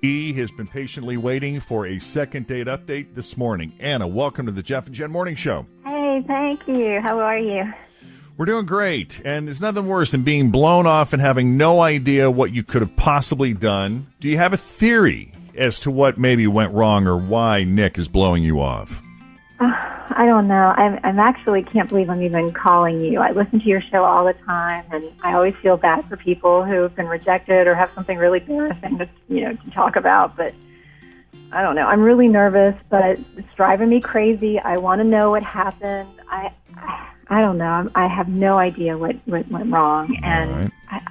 He has been patiently waiting for a second date update this morning. Anna, welcome to the Jeff and Jenn Morning Show. Hey, thank you. How are you? We're doing great, and there's nothing worse than being blown off and having no idea what you could have possibly done. Do you have a theory as to what maybe went wrong or why Nick is blowing you off? I don't know. I'm actually can't believe I'm even calling you. I listen to your show all the time, and I always feel bad for people who have been rejected or have something really embarrassing to talk about. But I don't know. I'm really nervous, but it's driving me crazy. I want to know what happened. I don't know. I have no idea what went wrong, and right.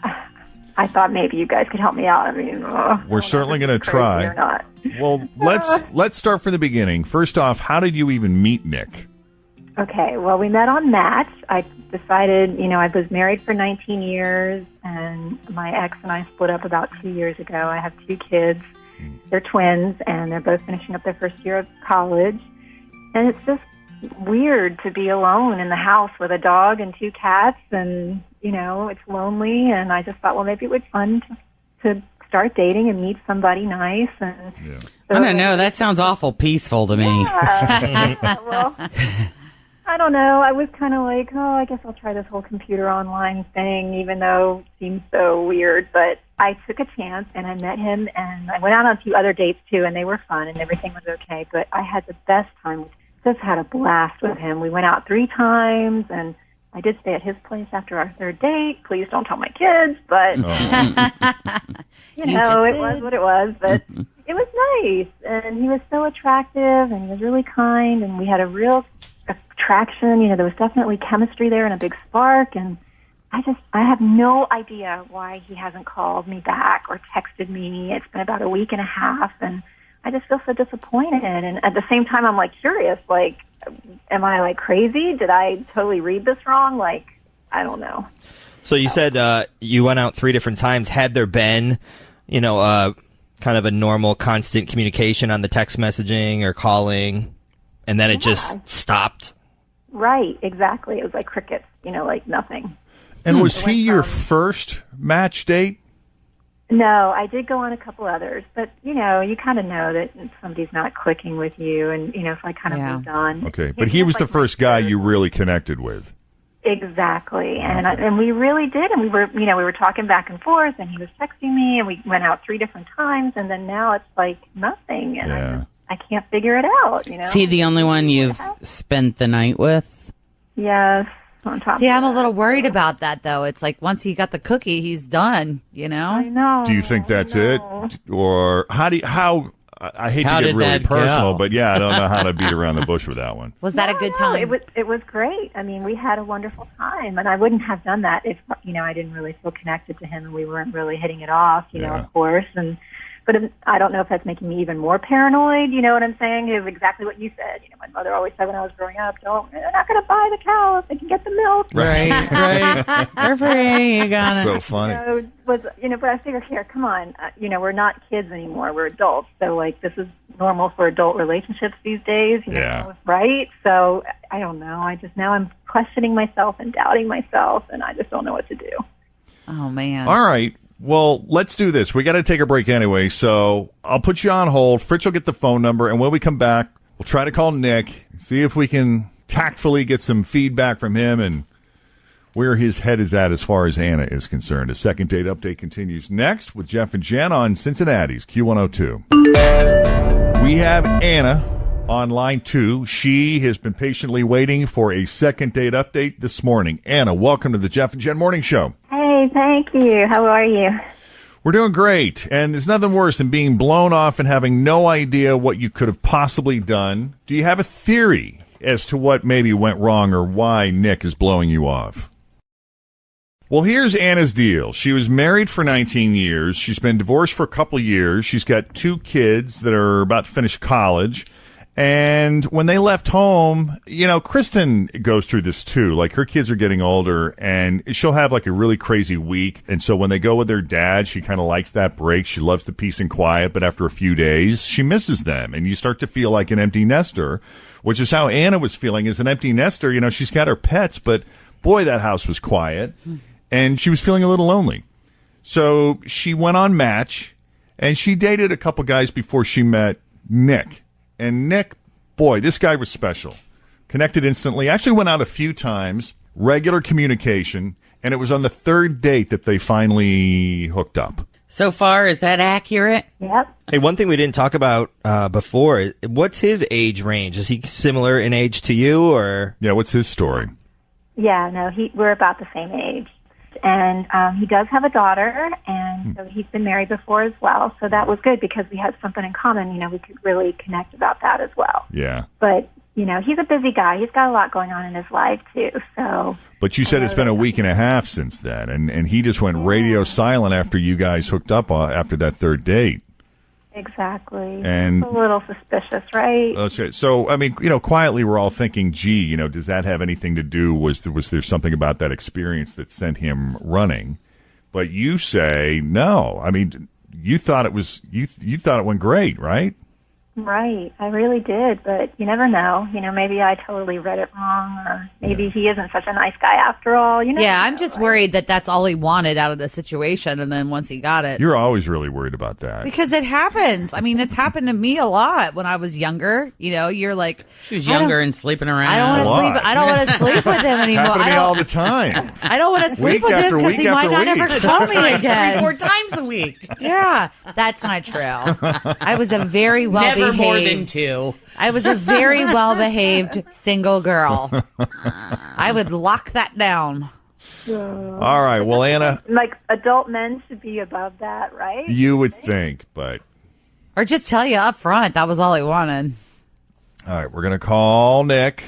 I thought maybe you guys could help me out. I mean, we're certainly going to try. Or not. Well, let's start from the beginning. First off, how did you even meet Nick? Okay, well, we met on Match. I decided, I was married for 19 years, and my ex and I split up about 2 years ago. I have 2 kids. They're twins, and they're both finishing up their first year of college. And it's just weird to be alone in the house with a dog and 2 cats, and, it's lonely. And I just thought, well, maybe it would be fun to start dating and meet somebody nice. And so, I don't know. That sounds awful peaceful to me. Yeah. Well, I don't know. I was kind of like, I guess I'll try this whole computer online thing, even though it seems so weird. But I took a chance, and I met him, and I went out on a few other dates, too, and they were fun, and everything was okay. But I had the best time. Just had a blast with him. We went out 3 times, and I did stay at his place after our 3rd date. Please don't tell my kids, but, it was what it was. But it was nice, and he was so attractive, and he was really kind, and we had a real attraction. There was definitely chemistry there and a big spark, and I have no idea why he hasn't called me back or texted me. It's been about a week and a half, and I just feel so disappointed. And at the same time, I'm curious, am I crazy? Did I totally read this wrong? I don't know. So you said you went out 3 different times. Had there been, kind of a normal constant communication on the text messaging or calling, and then it just stopped? Right, exactly. It was like crickets, nothing. And was he your first match date? No, I did go on a couple others, but, you kind of know that somebody's not clicking with you, and, so I kind of moved on. Okay, but he was the first guy you really connected with. Exactly, and we really did, and we were talking back and forth, and he was texting me, and we went out 3 different times, and then now it's nothing, and I can't figure it out, Is he the only one you've spent the night with? Yes. See, I'm a little worried about that, though. It's once he got the cookie, he's done, I know. Do you think that's it? Or I hate to get really personal, but I don't know how to beat around the bush with that one. Was that a good time? It was great. I mean, we had a wonderful time, and I wouldn't have done that if, I didn't really feel connected to him and we weren't really hitting it off, of course. But I don't know if that's making me even more paranoid. You know what I'm saying? It was exactly what you said. My mother always said when I was growing up, they're not going to buy the cow if they can get the milk. Right. They're free. You got it. So funny. But I figure, here, come on. We're not kids anymore. We're adults. So, this is normal for adult relationships these days. Right? So, I don't know. Now I'm questioning myself and doubting myself, and I just don't know what to do. Oh, man. All right. Well, let's do this. We got to take a break anyway, so I'll put you on hold. Fritz will get the phone number, and when we come back, we'll try to call Nick, see if we can tactfully get some feedback from him and where his head is at as far as Anna is concerned. A second date update continues next with Jeff and Jenn on Cincinnati's Q102. We have Anna on line 2. She has been patiently waiting for a second date update this morning. Anna, welcome to the Jeff and Jenn Morning Show. Hey, thank you. How are you? We're doing great, and there's nothing worse than being blown off and having no idea what you could have possibly done. Do you have a theory as to what maybe went wrong or why Nick is blowing you off? Well, here's Anna's deal. She was married for 19 years. She's been divorced for a couple of years. She's got 2 kids that are about to finish college. And when they left home, Kristen goes through this too. Her kids are getting older, and she'll have a really crazy week. And so when they go with their dad, she kind of likes that break. She loves the peace and quiet, but after a few days, she misses them. And you start to feel like an empty nester, which is how Anna was feeling as an empty nester. She's got her pets, but boy, that house was quiet. And she was feeling a little lonely. So she went on Match. And she dated a couple guys before she met Nick. And Nick, boy, this guy was special. Connected instantly. Actually went out a few times, regular communication, and it was on the third date that they finally hooked up. So far, is that accurate? Yep. Hey, one thing we didn't talk about before, what's his age range? Is he similar in age to you, or? Yeah, what's his story? Yeah, no, we're about the same age. And he does have a daughter, and so he's been married before as well. So that was good because we had something in common. You know, we could really connect about that as well. Yeah. But, you know, he's a busy guy. He's got a lot going on in his life, too. So. But you said it's been a week and a half since then, and he just went radio silent after you guys hooked up after that third date. Exactly. And it's a little suspicious, right? Okay. So, I mean, you know, quietly we're all thinking, gee, you know, does that have anything to do? Was there something about that experience that sent him running? But you say no. I mean, you thought it was you thought it went great, right? Right. I really did, but you never know. You know, maybe I totally read it wrong, or maybe he isn't such a nice guy after all. You know. Yeah, I'm just worried that that's all he wanted out of the situation, and then once he got it. You're always really worried about that. Because it happens. I mean, it's happened to me a lot when I was younger. You know, you're like, She was younger and sleeping around. I don't want to lot. sleep. I don't want to sleep with him anymore. Happened to I me all don't, the time. I don't want to sleep Week with him after because week he might after not week. ever call me again. 3-4 times a week. Yeah, that's not true. I was a very well Never behaved. more than 2. I was a very well behaved single girl. I would lock that down. All right. Well, Anna, Like, adult men should be above that, right? you would think, but Or just tell you up front that was all he wanted. all right, we're gonna call Nick.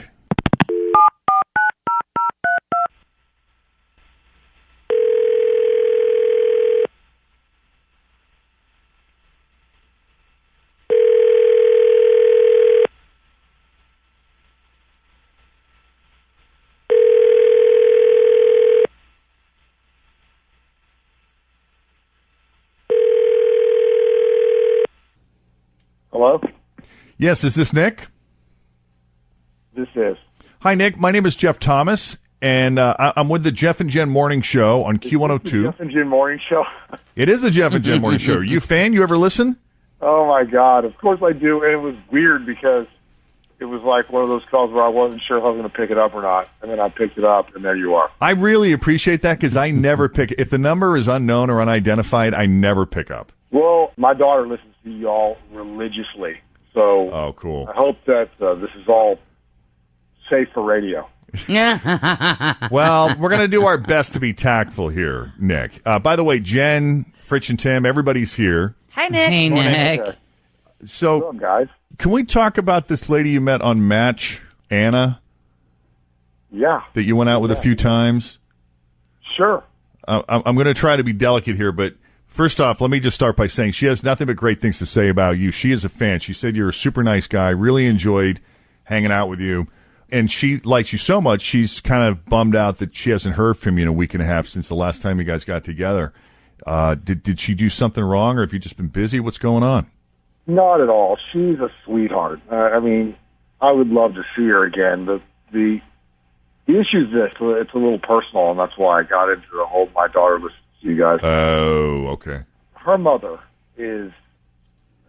Hello? Yes, is this Nick? This is. Hi, Nick. My name is Jeff Thomas, and I'm with the Jeff and Jen Morning Show on Q102. Jeff and Jenn Morning Show. It is the Jeff and Jen Morning Show. Are you a fan? You ever listen? Oh, my God. Of course I do. And it was weird because it was like one of those calls where I wasn't sure if I was going to pick it up or not. And then I picked it up, and there you are. I really appreciate that because I never pick. If the number is unknown or unidentified, I never pick up. Well, my daughter listens to y'all religiously. So Oh, cool. I hope that this is all safe for radio. Well, we're going to do our best to be tactful here, Nick. By the way, Jen, Fritch, and Tim, everybody's here. Hi, Nick. Hey, Nick. Okay. So, Hello, guys. can we talk about this lady you met on Match, Anna, Yeah, that you went out with a few times? sure. I'm going to try to be delicate here, but first off, let me just start by saying she has nothing but great things to say about you. She is a fan. She said you're a super nice guy, really enjoyed hanging out with you. And she likes you so much, she's kind of bummed out that she hasn't heard from you in a week and a half since the last time you guys got together. Did she do something wrong, or have you just been busy? What's going on? Not at all. She's a sweetheart. I mean, I would love to see her again. The issue is this. It's a little personal, and that's why I got into the whole my daughter listens to you guys. Oh, okay. Her mother is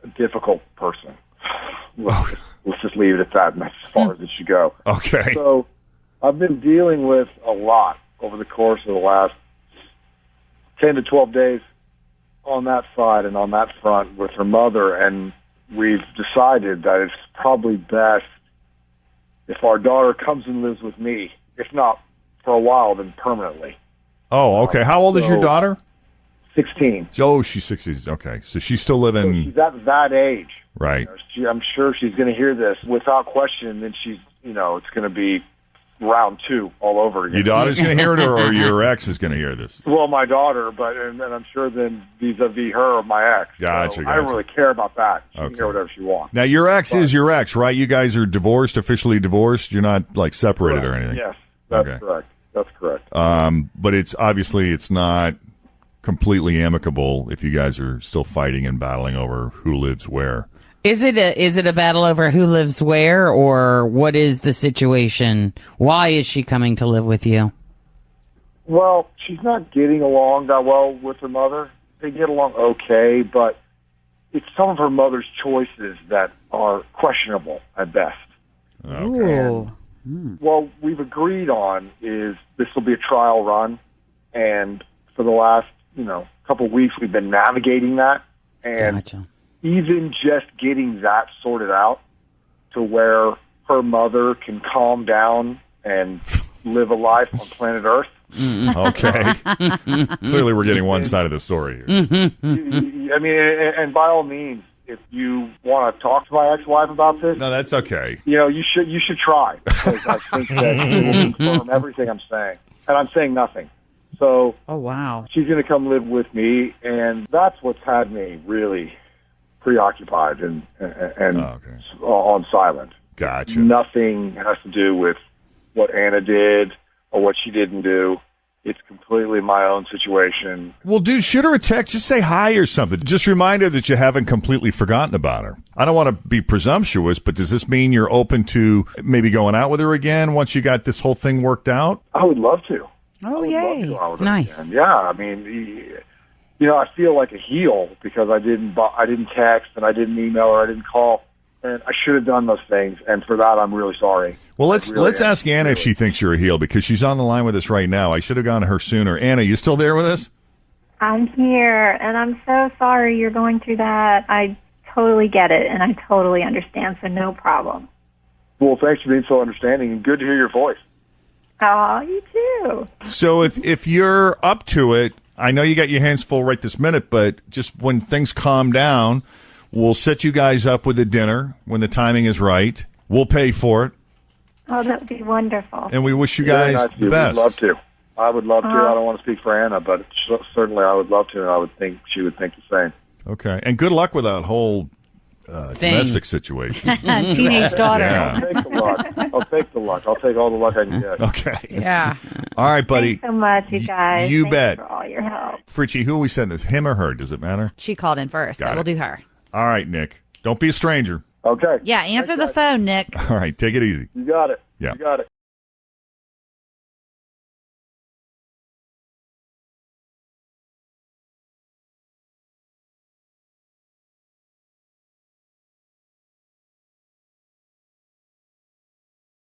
a difficult person. Let's just leave it at that, and that's as far as it should go. Okay. So I've been dealing with a lot over the course of the last 10 to 12 days on that side and on that front with her mother, and we've decided that it's probably best if our daughter comes and lives with me, if not for a while, then permanently. Oh, okay. How old is your So- daughter? 16. Oh, she's 60. Okay. So she's still So living. she's at that age. Right. I'm sure she's going to hear this without question, and she's, it's going to be round two all over again. Your daughter's going to hear it, or your ex is going to hear this? Well, my daughter, and I'm sure then vis-a-vis her, my ex. Gotcha, So I don't gotcha. really care about that. She Okay. can hear whatever she wants. Now, your ex is your ex, right? You guys are divorced, officially divorced. You're not, like, separated or anything. Yes, that's Okay. correct. That's correct. But it's not completely amicable if you guys are still fighting and battling over who lives where. Is it a battle over who lives where, or what is the situation? Why is she coming to live with you? Well, she's not getting along that well with her mother. They get along okay, but it's some of her mother's choices that are questionable at best. Ooh. What we've agreed on is this will be a trial run, and for the last, couple of weeks we've been navigating that, and Gotcha. even just getting that sorted out to where her mother can calm down and live a life on planet Earth. Okay. Clearly, we're getting one side of the story here. I mean, and by all means, if you want to talk to my ex-wife about this, No, that's okay. you should try, because I think that she will confirm everything I'm saying, and I'm saying nothing. So, Oh, wow. she's going to come live with me, and that's what's had me really preoccupied and on silent. Gotcha. Nothing has to do with what Anna did or what she didn't do. It's completely my own situation. Well, dude, shoot her a text. Just say hi or something. Just remind her that you haven't completely forgotten about her. I don't want to be presumptuous, but does this mean you're open to maybe going out with her again once you got this whole thing worked out? I would love to. Oh, I would love yay. to go out with her Nice. again. Yeah, I mean, I feel like a heel because I didn't text and I didn't email or I didn't call. And I should have done those things, and for that, I'm really sorry. Well, let's really ask Anna if she thinks you're a heel, because she's on the line with us right now. I should have gone to her sooner. Anna, you still there with us? I'm here, and I'm so sorry you're going through that. I totally get it, and I totally understand, so no problem. Well, thanks for being so understanding, and good to hear your voice. Oh, you too. So if you're up to it, I know you got your hands full right this minute, but just when things calm down, we'll set you guys up with a dinner when the timing is right. We'll pay for it, Oh, that would be wonderful. and we wish you Very guys nice of the you. best. We'd love to. I would love to. I don't want to speak for Anna, but certainly I would love to, and I would think she would think the same. Okay, and good luck with that whole Thing. domestic situation. Teenage daughter. Yeah. I'll take the luck. I'll take the luck. I'll take all the luck I can get. Okay. Yeah. All right, buddy. Thanks so much, you guys. You Thank bet. for all your help. Fritchie, who are we sending this? Him or her? Does it matter? She called in first, Got so it. we'll do her. All right, Nick. Don't be a stranger. Okay. Yeah, answer the phone, Nick. All right, take it easy. You got it. Yeah. You got it.